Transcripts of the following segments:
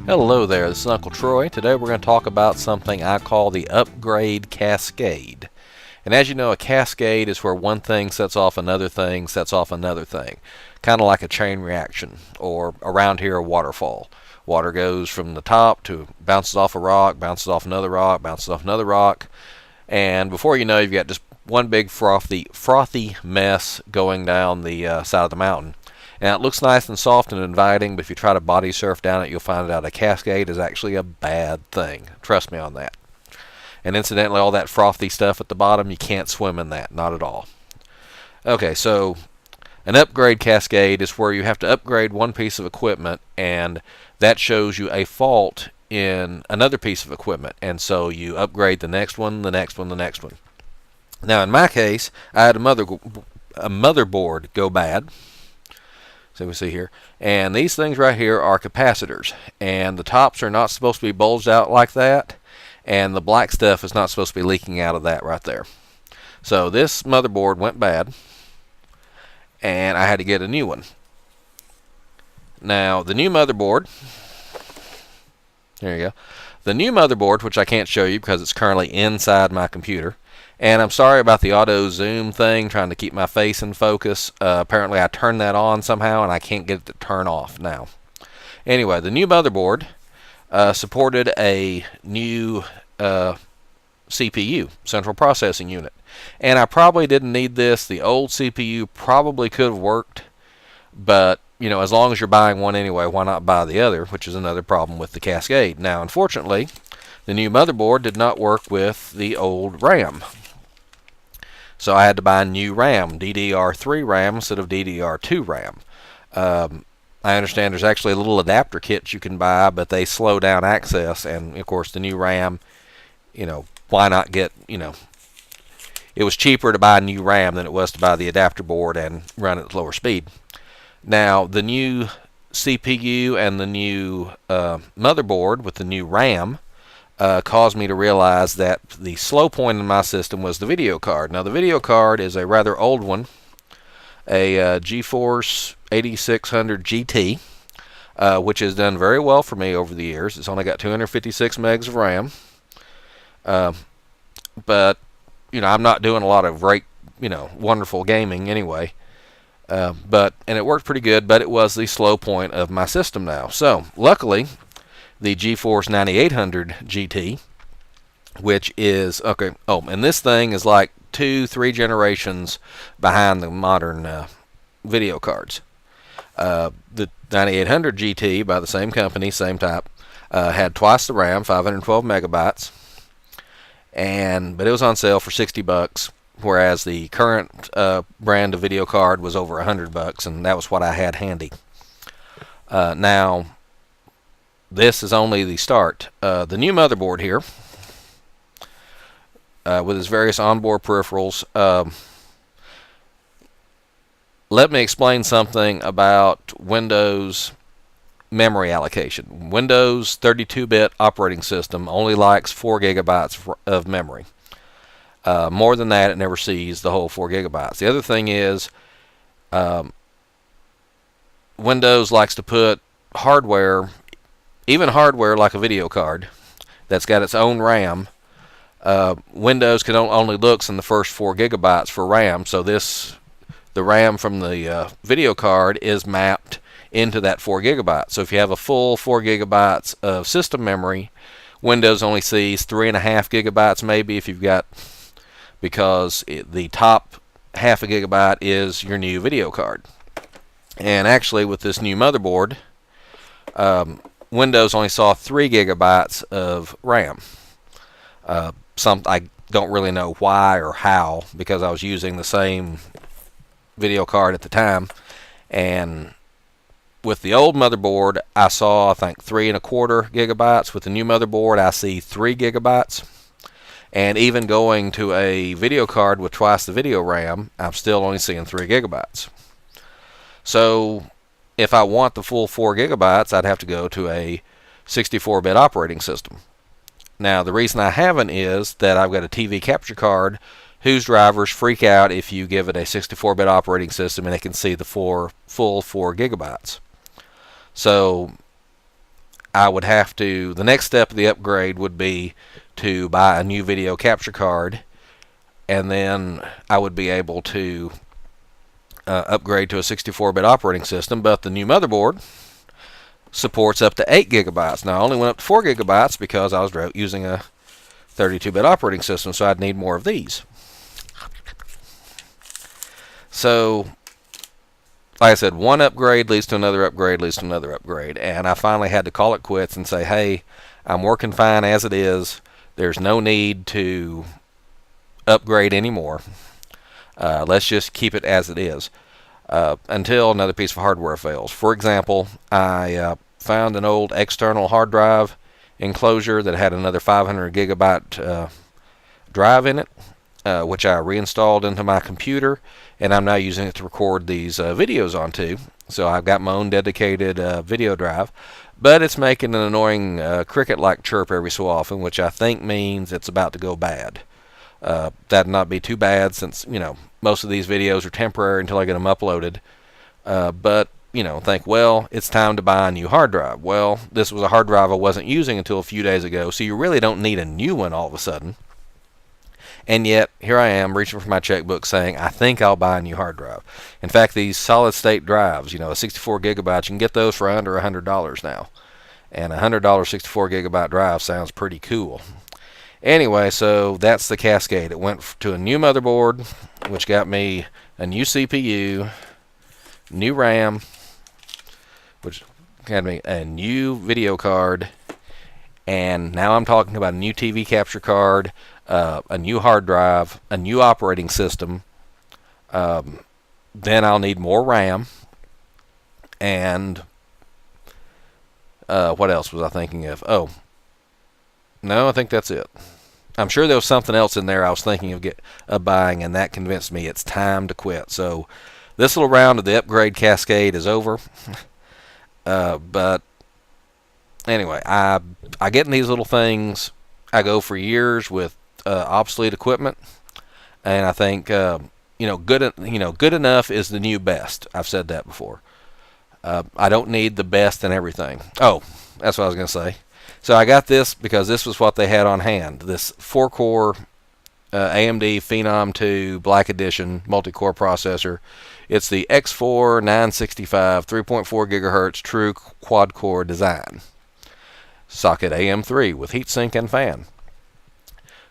Hello there, this is Uncle Troy. Today we're going to talk about something I call the upgrade cascade. And as you know, a cascade is where one thing sets off another thing, sets off another thing. Kind of like a chain reaction, or around here a waterfall. Water goes from the top to bounces off a rock, bounces off another rock, bounces off another rock. And before you know, you've got just one big frothy mess going down the side of the mountain. Now it looks nice and soft and inviting, but if you try to body surf down it, you'll find out a cascade is actually a bad thing. Trust me on that. And incidentally, all that frothy stuff at the bottom, you can't swim in that, not at all. Okay, so an upgrade cascade is where you have to upgrade one piece of equipment, and that shows you a fault in another piece of equipment. And so you upgrade the next one, the next one, the next one. Now in my case, I had a motherboard go bad. So we see here, and these things right here are capacitors, and the tops are not supposed to be bulged out like that, and the black stuff is not supposed to be leaking out of that right there. So this motherboard went bad, and I had to get a new one. Now the new motherboard, there you go, the new motherboard, which I can't show you because it's currently inside my computer. And I'm sorry about the auto zoom thing, trying to keep my face in focus. Apparently I turned that on somehow and I can't get it to turn off now. Anyway, the new motherboard supported a new CPU, central processing unit. And I probably didn't need this. The old CPU probably could have worked, but you know, as long as you're buying one anyway, why not buy the other, which is another problem with the Cascade. Now, unfortunately, the new motherboard did not work with the old RAM. So I had to buy a new RAM, DDR3 RAM instead of DDR2 RAM. I understand there's actually a little adapter kit you can buy, but they slow down access. And of course, the new RAM, you know, why not get, you know, it was cheaper to buy a new RAM than it was to buy the adapter board and run at lower speed. Now, the new CPU and the new motherboard with the new RAM caused me to realize that the slow point in my system was the video card. Now the video card is a rather old one, a GeForce 8600 GT, which has done very well for me over the years. It's only got 256 megs of RAM, but you know, I'm not doing a lot of great, you know, wonderful gaming anyway. And it worked pretty good, but it was the slow point of my system now. So luckily, the GeForce 9800 GT, which is, okay, oh, and this thing is like 2-3 generations behind the modern video cards. The 9800 GT, by the same company, same type, had twice the RAM, 512 megabytes, but it was on sale for $60, whereas the current brand of video card was over $100, and that was what I had handy. Now, this is only the start. The new motherboard here, with its various onboard peripherals. Let me explain something about Windows memory allocation. Windows 32-bit operating system only likes 4 gigabytes of memory. More than that, it never sees the whole 4 gigabytes. The other thing is, Windows likes to put hardware, even hardware like a video card that's got its own RAM. Windows can only looks in the first 4 gigabytes for RAM, so the RAM from the video card is mapped into that 4 gigabytes. So if you have a full 4 gigabytes of system memory, Windows only sees 3.5 gigabytes maybe if you've got, because the top half a gigabyte is your new video card. And actually with this new motherboard, Windows only saw 3 gigabytes of RAM. I don't really know why or how, because I was using the same video card at the time. And with the old motherboard, I saw, I think, 3.25 gigabytes. With the new motherboard, I see 3 gigabytes. And even going to a video card with twice the video RAM, I'm still only seeing 3 gigabytes. So if I want the full 4 gigabytes, I'd have to go to a 64-bit operating system. Now, the reason I haven't is that I've got a TV capture card whose drivers freak out if you give it a 64-bit operating system and it can see the full 4 gigabytes. So I would have to, the next step of the upgrade would be to buy a new video capture card, and then I would be able to upgrade to a 64-bit operating system. But the new motherboard supports up to 8 gigabytes. Now I only went up to 4 gigabytes because I was using a 32-bit operating system, so I'd need more of these. So, like I said, one upgrade leads to another upgrade, leads to another upgrade, and I finally had to call it quits and say, hey, I'm working fine as it is. There's no need to upgrade anymore. Let's just keep it as it is until another piece of hardware fails. For example, I found an old external hard drive enclosure that had another 500 gigabyte drive in it, which I reinstalled into my computer, and I'm now using it to record these videos onto. So I've got my own dedicated video drive, but it's making an annoying cricket-like chirp every so often, which I think means it's about to go bad. That'd not be too bad, since most of these videos are temporary until I get them uploaded. But think, well, it's time to buy a new hard drive. Well, this was a hard drive I wasn't using until a few days ago, so you really don't need a new one all of a sudden. And yet, here I am reaching for my checkbook saying, I think I'll buy a new hard drive. In fact, these solid-state drives, a 64 gigabytes, you can get those for under $100 now. And a $100 64 gigabyte drive sounds pretty cool. Anyway, so that's the Cascade. It went to a new motherboard, which got me a new CPU, new RAM, which got me a new video card, and now I'm talking about a new TV capture card, a new hard drive, a new operating system. Then I'll need more RAM, and what else was I thinking of? Oh, no, I think that's it. I'm sure there was something else in there I was thinking of buying, and that convinced me it's time to quit. So this little round of the upgrade cascade is over. But anyway, I get in these little things. I go for years with obsolete equipment, and I think good enough is the new best. I've said that before. I don't need the best in everything. Oh, that's what I was going to say. So I got this because this was what they had on hand. This 4-core AMD Phenom 2 Black Edition multi-core processor. It's the X4 965 3.4 gigahertz true quad-core design. Socket AM3 with heatsink and fan.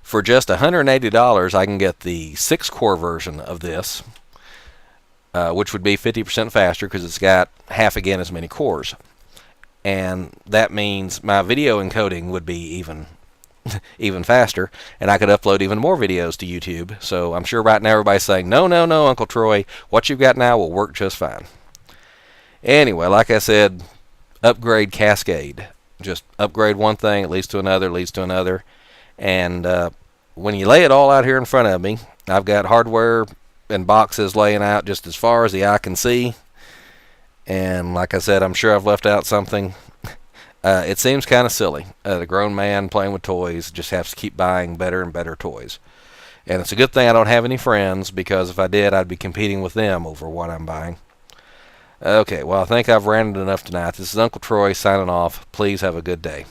For just $180, I can get the 6-core version of this, which would be 50% faster because it's got half again as many cores. And that means my video encoding would be even faster, and I could upload even more videos to YouTube. So I'm sure right now everybody's saying, no, Uncle Troy, what you've got now will work just fine. Anyway, like I said, upgrade cascade. Just upgrade one thing, it leads to another, leads to another. And when you lay it all out here in front of me, I've got hardware and boxes laying out just as far as the eye can see. And like I said, I'm sure I've left out something. It seems kind of silly. The grown man playing with toys just has to keep buying better and better toys. And it's a good thing I don't have any friends, because if I did, I'd be competing with them over what I'm buying. Okay, well, I think I've ranted enough tonight. This is Uncle Troy signing off. Please have a good day.